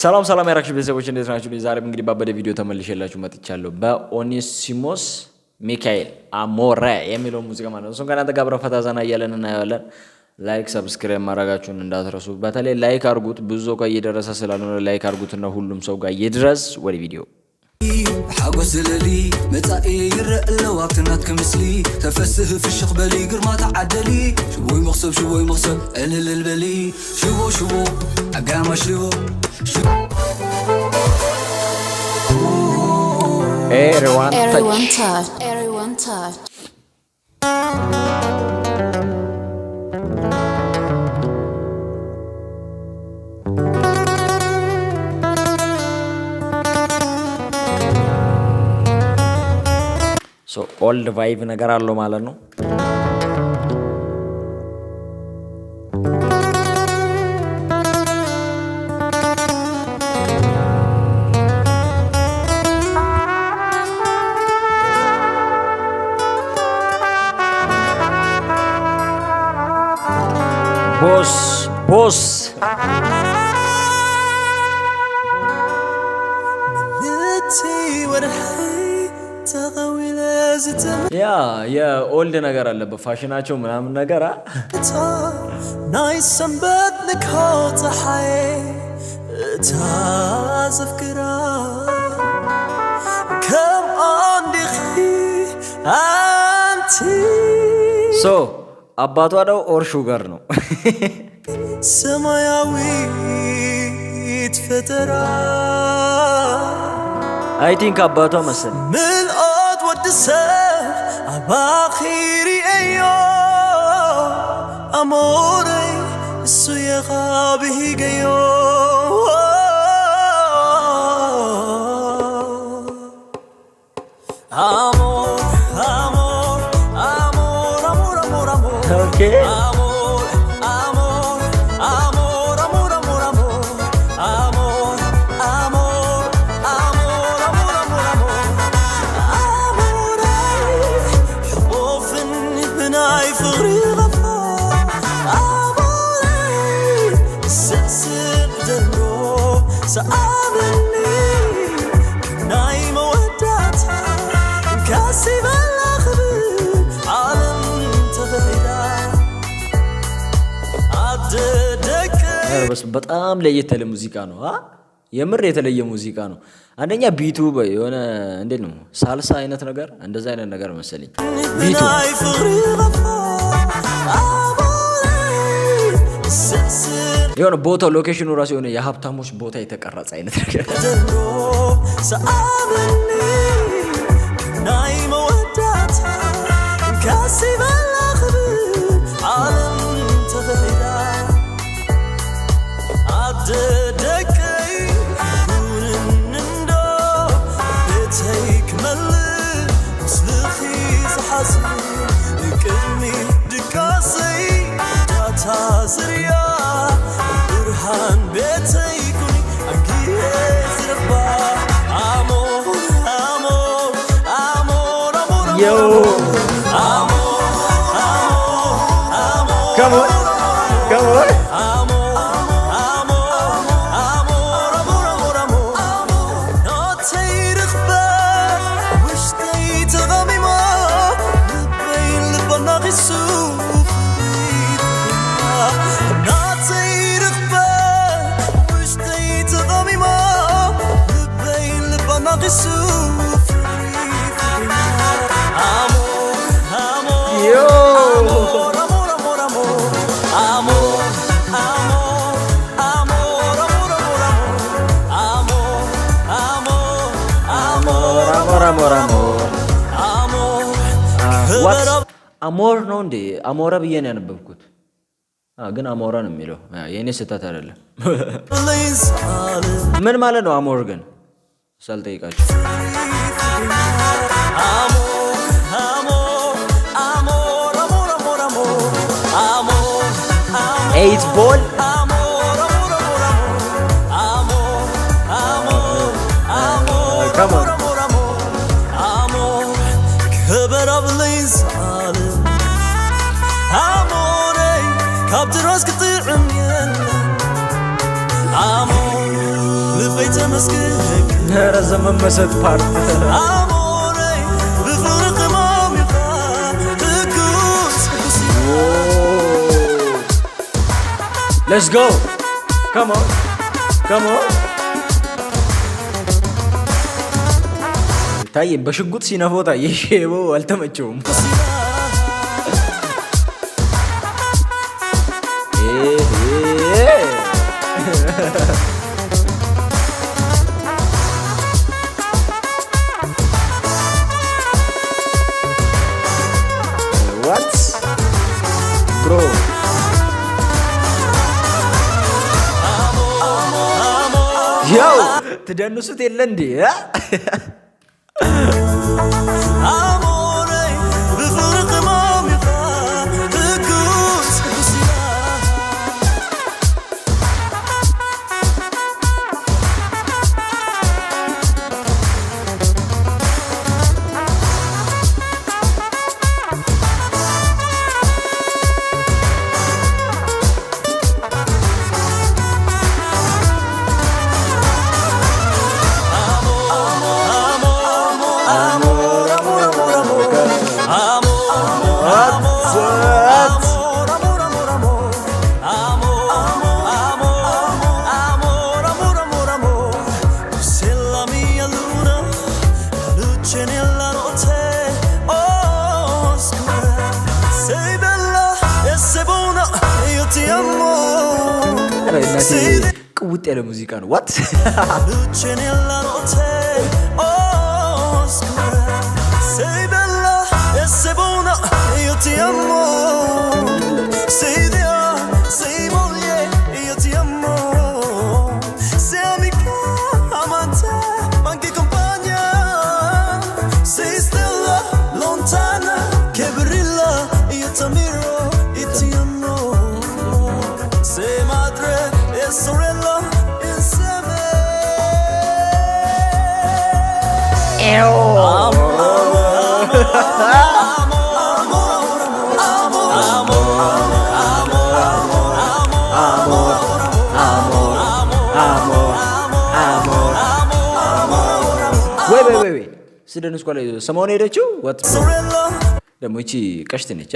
ሰላም ሰላም ያራክሽ ቤተሰቦች እንዴት ናችሁ? ዛሬም እንግዲህ ባበደ ቪዲዮ ተመልሼላችሁ መጥቻለሁ። በኦኔሲሞስ ሚካኤል አሞረ የሚለው ሙዚቃ ማለት ነው። እሱን ከናንተ ጋር ፈታ ዘና እያለን እናያለን። ላይክ ሰብስክራይብ ማድረጋችሁን እንዳትረሱ። በተለይ ላይክ አድርጉት፣ ብዙ ሰው ጋር እየደረሰ ስላልሆነ ላይክ አድርጉትና ሁሉም ሰው ጋር ይድረስ። ወደ ቪዲዮ حاجز للي متاعي يرقلو وقتنات كمسلي تفسه في الشيخ بلي قرمات عدلي شوي مغصب الهل البلي شو أقام شو Everyone touch. So old vibe ነገር አለው ማለት ነው። ቦስ የኦልድ ነገር አለበት ፋሽናቸው ምናምን ነገር ናይሰንበት ንካው ፀሐይ ታዘፍክራ ከም አንዲኺ አንቲ አባቷ ነው ኦር ሹገር ነው ሰማያዊ ፈጠራ አይ ቲንክ አባቷ መሰል ምልኦት ወድሰብ አባኺሪ አዮ አሞሬ እሱ የኻብህ ገዮ ኦኬ በጣም ለየት ያለ ሙዚቃ ነው። የምር የተለየ ሙዚቃ ነው። አንደኛ ቢቱ የሆነ እንዴት ነው ሳልሳ አይነት ነገር እንደዛ አይነት ነገር መሰለኝ ቢቱ የሆነ ቦታው ሎኬሽኑ ራሱ የሆነ የሀብታሞች ቦታ የተቀረጸ አይነት ነገር Come on. አሞር ነው እንዴ? አሞራ ብዬ ነው ያነበብኩት። ግን አሞራ ነው የሚለው የኔ ስህተት አይደለም። ምን ማለት ነው አሞር ግን ሳልጠይቃችሁ? ኤይት ቦል ልበይ ተመስገን ኧረ ዘመን መሰጥ ፓርት አሞረይ ብፍቅር ቅመም ኢኻ ትኩስ Let's go. Come on. Come on. ታዬ በሽጉጥ ሲነፎታ የሼበው አልተመቸውም። What? Bro. ያው ትደንሱት የለ እንዴ? አሞረይ ብፍቅር ቅመም ኢኻ ትኩስ ቅውጥ ያለ ሙዚቃ ነው። ዋት ወይ ስደን ስኳላ ሰሞኑን ሄደችው ወጥ ደግሞ እቺ ቀሽት ነች።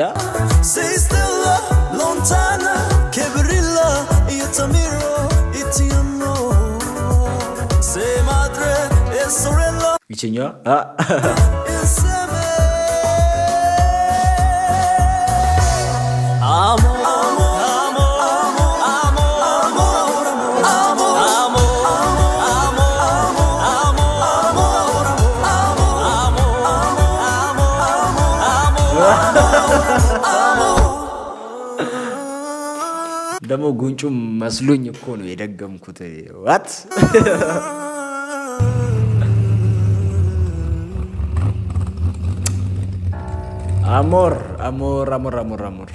ይችኛዋ ደግሞ ጉንጩ መስሉኝ እኮ ነው የደገምኩት። ዋት አሞር አሞር አሞር አሞር አሞር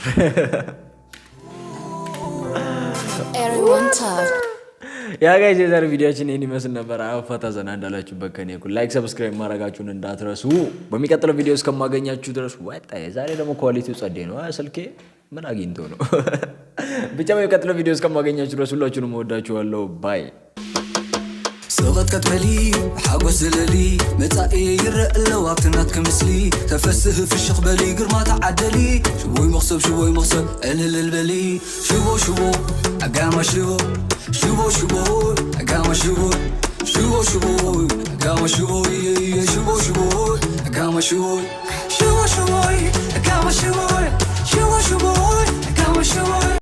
ያ ጋይስ የዛሬ ቪዲዮአችን ይሄን ይመስል ነበር። አፈታ ዘና እንዳላችሁበት ከኔ እኮ ላይክ ሰብስክራይብ ማድረጋችሁን እንዳትረሱ። በሚቀጥለው ቪዲዮ እስከማገኛችሁ ድረስ ወጣ። ዛሬ ደግሞ ኳሊቲው ጸዴ ነው። ስልኬ ምን አግኝቶ ነው? ብቻ በሚቀጥለው ቪዲዮ እስከማገኛችሁ ድረስ ሁላችሁንም ወዳችኋለሁ። ባይ سوغت كتبلي حاجوز زللي متاعي يرق اللوابتنات كمثلي تفسه في الشخبلي قرما تعدلي شوي مغصب الهل البلي شبو اقام شبو اقام شبو اقام شبو اقام شبو